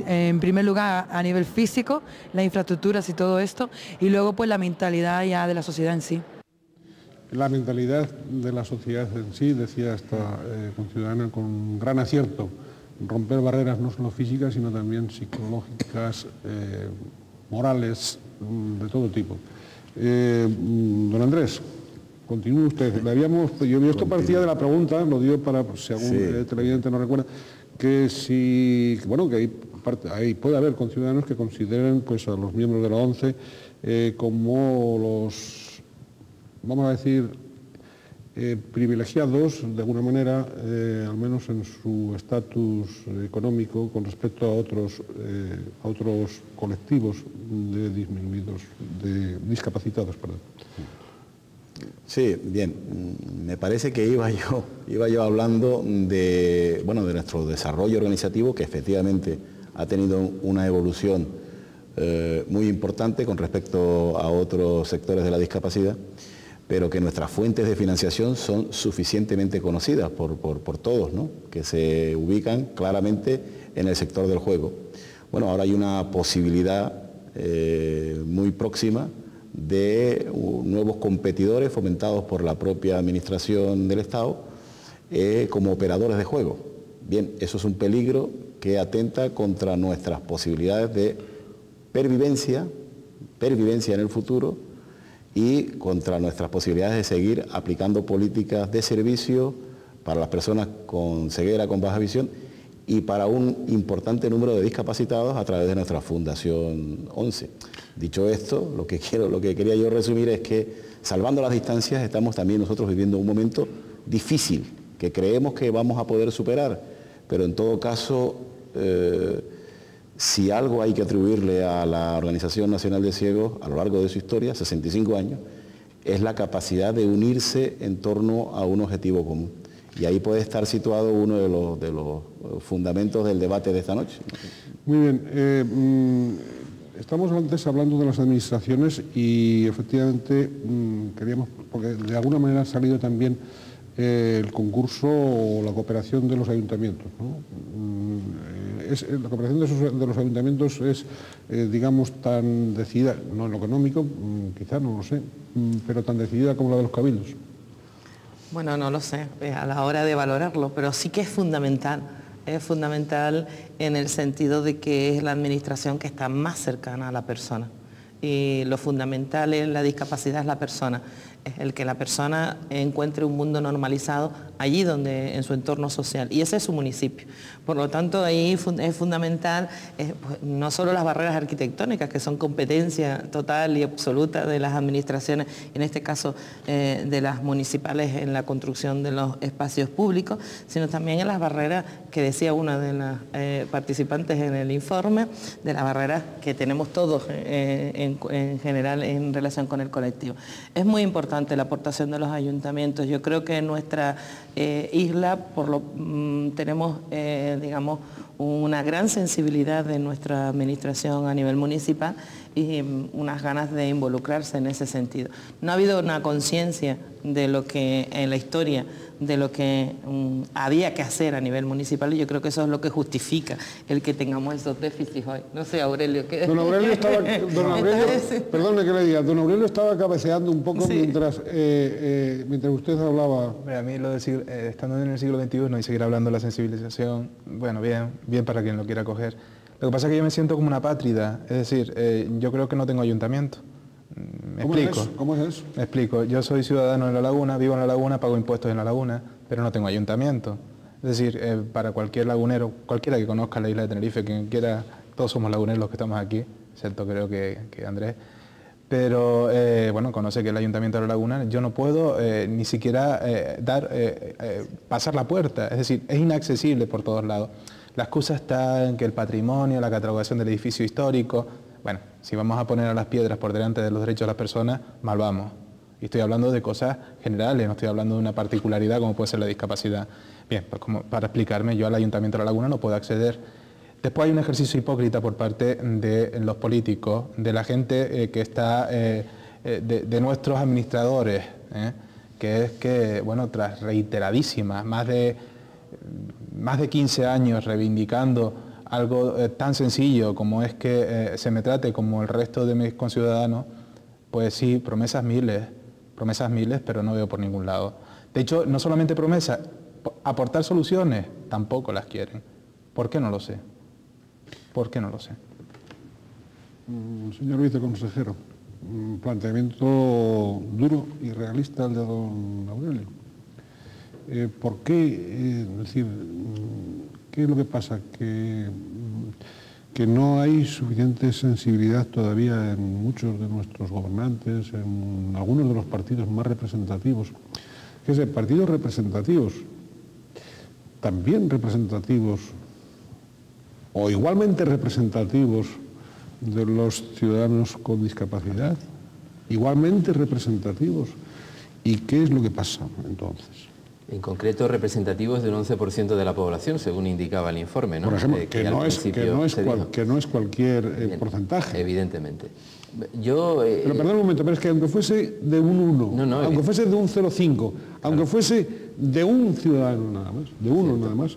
en primer lugar a nivel físico, las infraestructuras y todo esto, y luego pues la mentalidad ya de la sociedad en sí. La mentalidad de la sociedad en sí, decía esta conciudadana con gran acierto, romper barreras no solo físicas, sino también psicológicas, morales, de todo tipo. Don Andrés, continúe usted. Esto partía de la pregunta, lo dio para, si algún televidente no recuerda, que si, bueno, que ahí puede haber conciudadanos que consideren pues, a los miembros de la ONCE como los, vamos a decir, privilegiados de alguna manera, al menos en su estatus económico con respecto a otros colectivos de disminuidos, de discapacitados, perdón. Sí, bien, me parece que iba yo hablando de, bueno, de nuestro desarrollo organizativo, que efectivamente ha tenido una evolución muy importante con respecto a otros sectores de la discapacidad, pero que nuestras fuentes de financiación son suficientemente conocidas por todos, ¿no? Que se ubican claramente en el sector del juego. Bueno, ahora hay una posibilidad muy próxima de nuevos competidores fomentados por la propia Administración del Estado como operadores de juego. Bien, eso es un peligro que atenta contra nuestras posibilidades de pervivencia en el futuro y contra nuestras posibilidades de seguir aplicando políticas de servicio para las personas con ceguera, con baja visión y para un importante número de discapacitados a través de nuestra Fundación ONCE. Dicho esto, lo que quería yo resumir es que, salvando las distancias, estamos también nosotros viviendo un momento difícil, que creemos que vamos a poder superar, pero en todo caso, si algo hay que atribuirle a la Organización Nacional de Ciegos a lo largo de su historia, 65 años, es la capacidad de unirse en torno a un objetivo común. Y ahí puede estar situado uno de los fundamentos del debate de esta noche. Muy bien. Estamos antes hablando de las administraciones y efectivamente queríamos, porque de alguna manera ha salido también el concurso o la cooperación de los ayuntamientos, ¿no? La cooperación de los ayuntamientos es, digamos, tan decidida, no en lo económico, quizás, no lo sé, pero tan decidida como la de los cabildos. Bueno, no lo sé, a la hora de valorarlo, pero sí que es fundamental en el sentido de que es la administración que está más cercana a la persona. Y lo fundamental en la discapacidad es la persona, es el que la persona encuentre un mundo normalizado allí donde, en su entorno social, y ese es su municipio. Por lo tanto, ahí es fundamental pues, no solo las barreras arquitectónicas, que son competencia total y absoluta de las administraciones, en este caso de las municipales en la construcción de los espacios públicos, sino también en las barreras que decía una de las participantes en el informe, de las barreras que tenemos todos en general en relación con el colectivo. Es muy importante la aportación de los ayuntamientos. Yo creo que en nuestra isla tenemos, digamos, una gran sensibilidad de nuestra administración a nivel municipal y unas ganas de involucrarse en ese sentido. No ha habido una conciencia de lo que en la historia, de lo que había que hacer a nivel municipal, y yo creo que eso es lo que justifica el que tengamos esos déficits hoy. No sé, Aurelio, ¿qué? Don Aurelio estaba, perdone que le diga, don Aurelio estaba cabeceando un poco, sí, mientras usted hablaba. A mí lo de estando en el siglo XXI y seguir hablando de la sensibilización, bueno, bien para quien lo quiera coger. Lo que pasa es que yo me siento como una apátrida, es decir, yo creo que no tengo ayuntamiento. ¿Me explico? ¿Cómo es eso? Me explico. Yo soy ciudadano en La Laguna, vivo en La Laguna, pago impuestos en La Laguna, pero no tengo ayuntamiento. Es decir, para cualquier lagunero, cualquiera que conozca la isla de Tenerife, quien quiera, todos somos laguneros los que estamos aquí, excepto creo que Andrés. Pero, bueno, conoce que el Ayuntamiento de La Laguna, yo no puedo ni siquiera pasar la puerta. Es decir, es inaccesible por todos lados. La excusa está en que el patrimonio, la catalogación del edificio histórico. Bueno, si vamos a poner a las piedras por delante de los derechos de las personas, mal vamos. Y estoy hablando de cosas generales, no estoy hablando de una particularidad como puede ser la discapacidad. Bien, pues como para explicarme, yo al Ayuntamiento de La Laguna no puedo acceder. Después hay un ejercicio hipócrita por parte de los políticos, de la gente que está, de nuestros administradores, que es que, bueno, tras reiteradísimas, más de 15 años reivindicando algo tan sencillo como es que se me trate como el resto de mis conciudadanos, pues sí, promesas miles, pero no veo por ningún lado. De hecho, no solamente promesas, aportar soluciones tampoco las quieren, ¿Por qué no lo sé? ¿Por qué no lo sé? Señor viceconsejero, un planteamiento duro y realista el de don Aurelio. ¿Por qué? Es decir, ¿qué es lo que pasa? Que no hay suficiente sensibilidad todavía en muchos de nuestros gobernantes, en algunos de los partidos más representativos. Fíjese, partidos representativos, también representativos, o igualmente representativos de los ciudadanos con discapacidad, igualmente representativos. ¿Y qué es lo que pasa entonces? En concreto, representativos de un 11% de la población, según indicaba el informe, ¿no? Por ejemplo, que no es cualquier porcentaje. Evidentemente. Pero perdón un momento, pero es que aunque fuese de un 1, aunque fuese de un 0,5, aunque fuese de un ciudadano nada más, de uno nada más,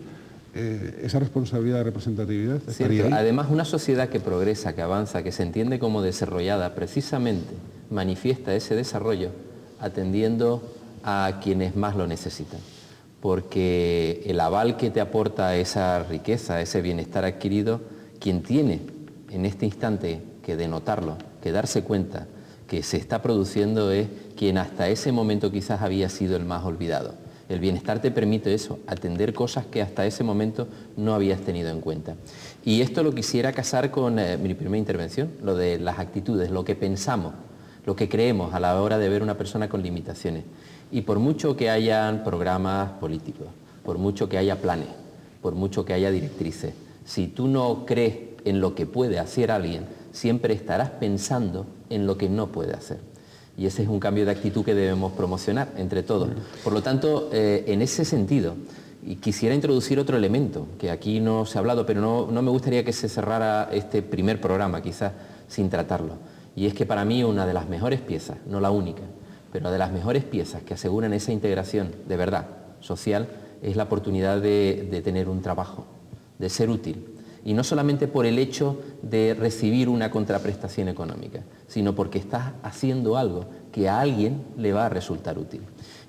esa responsabilidad de representatividad estaría ahí. Además, una sociedad que progresa, que avanza, que se entiende como desarrollada, precisamente manifiesta ese desarrollo atendiendo a quienes más lo necesitan, porque el aval que te aporta esa riqueza, ese bienestar adquirido, quien tiene en este instante que denotarlo, que darse cuenta que se está produciendo, es quien hasta ese momento quizás había sido el más olvidado. El bienestar te permite eso, atender cosas que hasta ese momento no habías tenido en cuenta. Y esto lo quisiera casar con mi primera intervención, lo de las actitudes, lo que pensamos, lo que creemos a la hora de ver una persona con limitaciones. Y por mucho que hayan programas políticos, por mucho que haya planes, por mucho que haya directrices, si tú no crees en lo que puede hacer alguien, siempre estarás pensando en lo que no puede hacer. Y ese es un cambio de actitud que debemos promocionar entre todos. Por lo tanto, en ese sentido, y quisiera introducir otro elemento, que aquí no se ha hablado, pero no me gustaría que se cerrara este primer programa, quizás sin tratarlo. Y es que para mí una de las mejores piezas, no la única, pero de las mejores piezas que aseguran esa integración de verdad social es la oportunidad de tener un trabajo, de ser útil. Y no solamente por el hecho de recibir una contraprestación económica, sino porque estás haciendo algo que a alguien le va a resultar útil.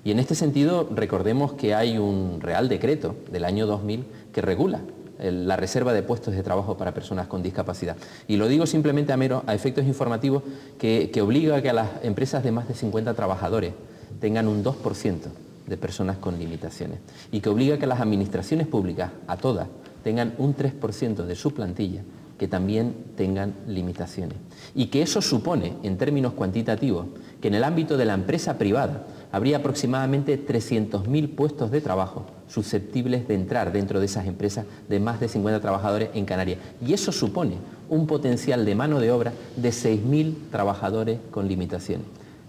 Y en este sentido recordemos que hay un Real Decreto del año 2000 que regula la reserva de puestos de trabajo para personas con discapacidad. Y lo digo simplemente a efectos informativos, que obliga a que a las empresas de más de 50 trabajadores tengan un 2% de personas con limitaciones y que obliga a que las administraciones públicas, a todas, tengan un 3% de su plantilla que también tengan limitaciones. Y que eso supone, en términos cuantitativos, que en el ámbito de la empresa privada habría aproximadamente 300.000 puestos de trabajo susceptibles de entrar dentro de esas empresas de más de 50 trabajadores en Canarias. Y eso supone un potencial de mano de obra de 6.000 trabajadores con limitaciones.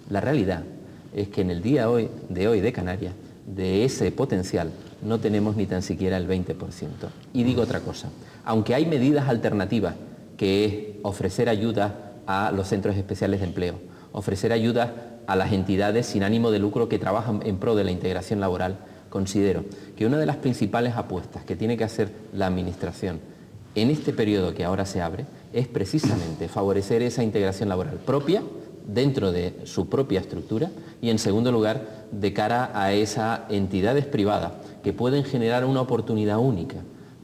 La realidad es que en el día de hoy de Canarias, de ese potencial, no tenemos ni tan siquiera el 20%. Y digo otra cosa, aunque hay medidas alternativas, que es ofrecer ayuda a los centros especiales de empleo, ofrecer ayuda a las entidades sin ánimo de lucro que trabajan en pro de la integración laboral, considero que una de las principales apuestas que tiene que hacer la Administración en este periodo que ahora se abre es precisamente favorecer esa integración laboral propia dentro de su propia estructura y, en segundo lugar, de cara a esas entidades privadas que pueden generar una oportunidad única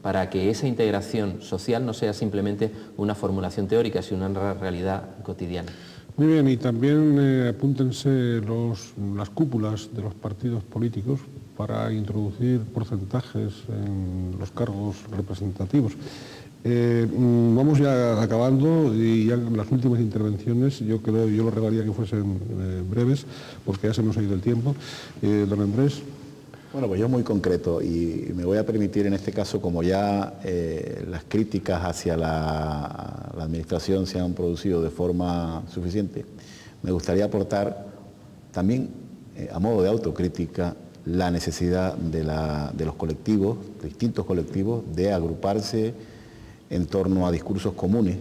para que esa integración social no sea simplemente una formulación teórica, sino una realidad cotidiana. Muy bien, y también apúntense las cúpulas de los partidos políticos para introducir porcentajes en los cargos representativos. Vamos ya acabando y ya en las últimas intervenciones yo lo rogaría que fuesen breves porque ya se nos ha ido el tiempo. Don Andrés. Bueno, pues yo muy concreto y me voy a permitir en este caso, como ya las críticas hacia la Administración se han producido de forma suficiente, me gustaría aportar también a modo de autocrítica la necesidad de los colectivos, de distintos colectivos, de agruparse en torno a discursos comunes.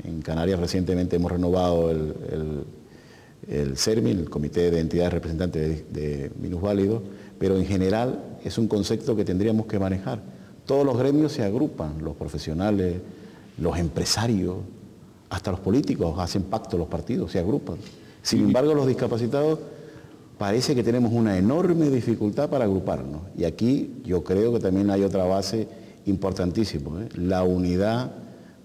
En Canarias recientemente hemos renovado el CERMI, el Comité de Entidades Representantes de Minusválidos, pero en general es un concepto que tendríamos que manejar. Todos los gremios se agrupan, los profesionales, los empresarios, hasta los políticos hacen pacto, los partidos se agrupan. Sin embargo, los discapacitados parece que tenemos una enorme dificultad para agruparnos. Y aquí yo creo que también hay otra base importantísimo, ¿eh? La unidad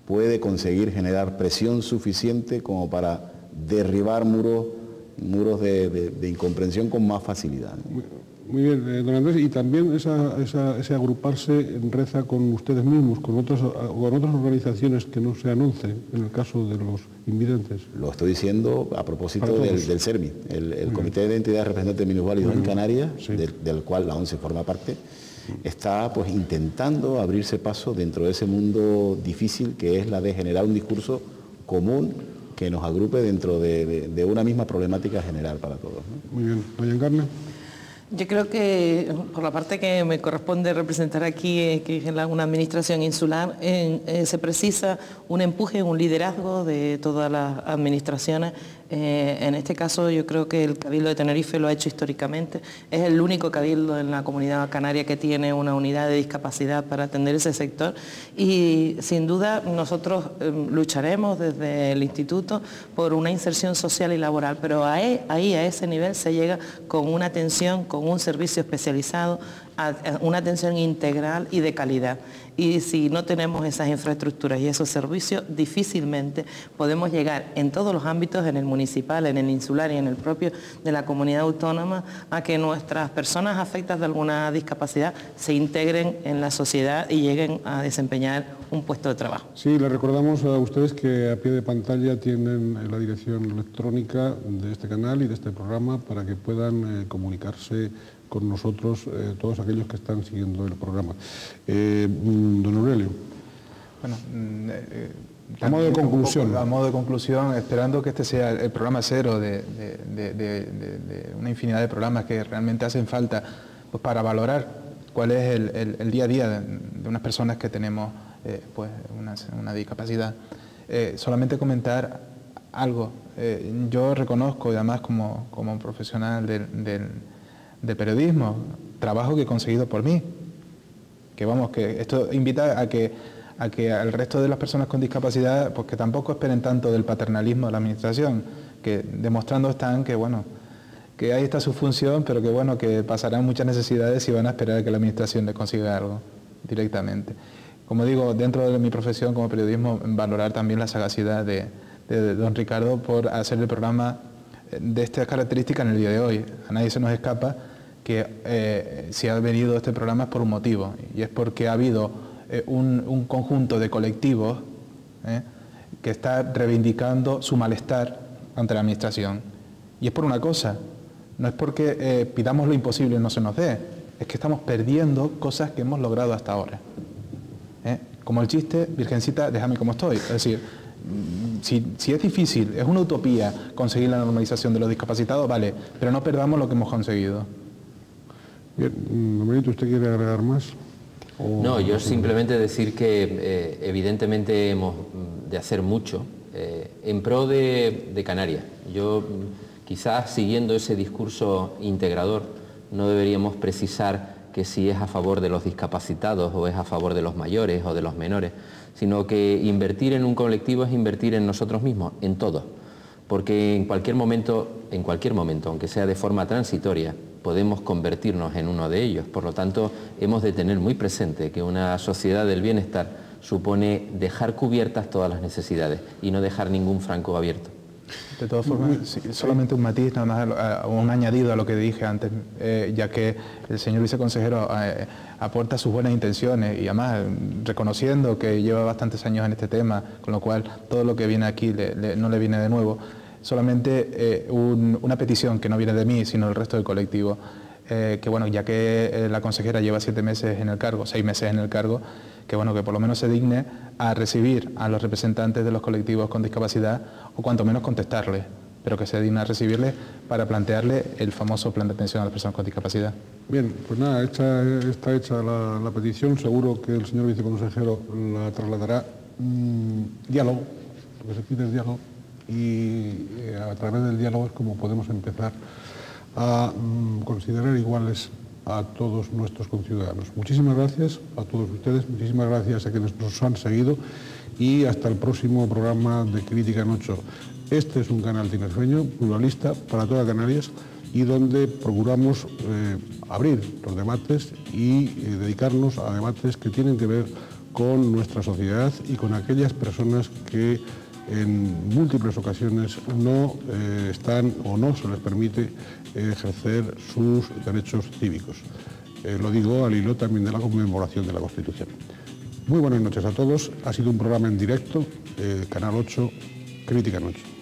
puede conseguir generar presión suficiente como para derribar muros de incomprensión con más facilidad, ¿no? Muy bien, don Andrés, y también ese agruparse reza con ustedes mismos, con otras organizaciones que no sean 11, en el caso de los invidentes. Lo estoy diciendo a propósito del CERMI, el Comité de Entidades Representantes de Minusválidos en Canarias, sí, del cual la ONCE forma parte, está pues intentando abrirse paso dentro de ese mundo difícil que es la de generar un discurso común que nos agrupe dentro de una misma problemática general para todos, ¿no? Muy bien. Doña Encarna. Yo creo que por la parte que me corresponde representar aquí, que es una administración insular, se precisa un empuje, un liderazgo de todas las administraciones. En este caso yo creo que el Cabildo de Tenerife lo ha hecho históricamente. Es el único cabildo en la comunidad canaria que tiene una unidad de discapacidad para atender ese sector y sin duda nosotros lucharemos desde el instituto por una inserción social y laboral, pero ahí a ese nivel se llega con una atención, con un servicio especializado, una atención integral y de calidad. Y si no tenemos esas infraestructuras y esos servicios, difícilmente podemos llegar en todos los ámbitos, en el municipal, en el insular y en el propio de la comunidad autónoma, a que nuestras personas afectadas de alguna discapacidad se integren en la sociedad y lleguen a desempeñar un puesto de trabajo. Sí, les recordamos a ustedes que a pie de pantalla tienen la dirección electrónica de este canal y de este programa para que puedan comunicarse con nosotros todos aquellos que están siguiendo el programa. Don Aurelio. Bueno, a modo de conclusión. A modo de conclusión, esperando que este sea el programa cero de una infinidad de programas que realmente hacen falta pues, para valorar cuál es el día a día de unas personas que tenemos pues, una discapacidad. Solamente comentar algo. Yo reconozco, y además como profesional de periodismo, trabajo que he conseguido por mí. Que vamos, que esto invita a que al resto de las personas con discapacidad, pues que tampoco esperen tanto del paternalismo de la administración, que demostrando están que bueno, que ahí está su función, pero que bueno, que pasarán muchas necesidades y van a esperar a que la administración les consiga algo directamente. Como digo, dentro de mi profesión como periodismo, valorar también la sagacidad de don Ricardo por hacer el programa de estas características en el día de hoy. A nadie se nos escapa que si ha venido este programa es por un motivo, y es porque ha habido un conjunto de colectivos que está reivindicando su malestar ante la administración. Y es por una cosa, no es porque pidamos lo imposible y no se nos dé, es que estamos perdiendo cosas que hemos logrado hasta ahora. Como el chiste, Virgencita, déjame como estoy. Es decir, si es difícil, es una utopía conseguir la normalización de los discapacitados, vale, pero no perdamos lo que hemos conseguido. Bien, Benito, ¿usted quiere agregar más? No, yo simplemente decir que evidentemente hemos de hacer mucho en pro de Canarias. Yo quizás siguiendo ese discurso integrador no deberíamos precisar que si es a favor de los discapacitados o es a favor de los mayores o de los menores, sino que invertir en un colectivo es invertir en nosotros mismos, en todos, porque en cualquier momento, aunque sea de forma transitoria, podemos convertirnos en uno de ellos. Por lo tanto, hemos de tener muy presente que una sociedad del bienestar supone dejar cubiertas todas las necesidades y no dejar ningún franco abierto. De todas formas, sí, solamente un matiz, nada más, un añadido a lo que dije antes, ya que el señor viceconsejero aporta sus buenas intenciones y además reconociendo que lleva bastantes años en este tema, con lo cual todo lo que viene aquí no le viene de nuevo. Solamente una petición que no viene de mí, sino del resto del colectivo, que bueno, ya que la consejera lleva 7 meses en el cargo, 6 meses en el cargo, que bueno, que por lo menos se digne a recibir a los representantes de los colectivos con discapacidad, o cuanto menos contestarles, pero que se digne a recibirles para plantearle el famoso plan de atención a las personas con discapacidad. Bien, pues nada, está hecha la petición, seguro que el señor viceconsejero la trasladará. Diálogo, lo que se pide es diálogo, y a través del diálogo es como podemos empezar a considerar iguales a todos nuestros conciudadanos. Muchísimas gracias a todos ustedes, muchísimas gracias a quienes nos han seguido y hasta el próximo programa de Crítica en 8. Este es un canal tinerfeño, pluralista, para toda Canarias y donde procuramos abrir los debates y dedicarnos a debates que tienen que ver con nuestra sociedad y con aquellas personas que en múltiples ocasiones no están o no se les permite ejercer sus derechos cívicos. Lo digo al hilo también de la conmemoración de la Constitución. Muy buenas noches a todos. Ha sido un programa en directo, Canal 8, Crítica Noche.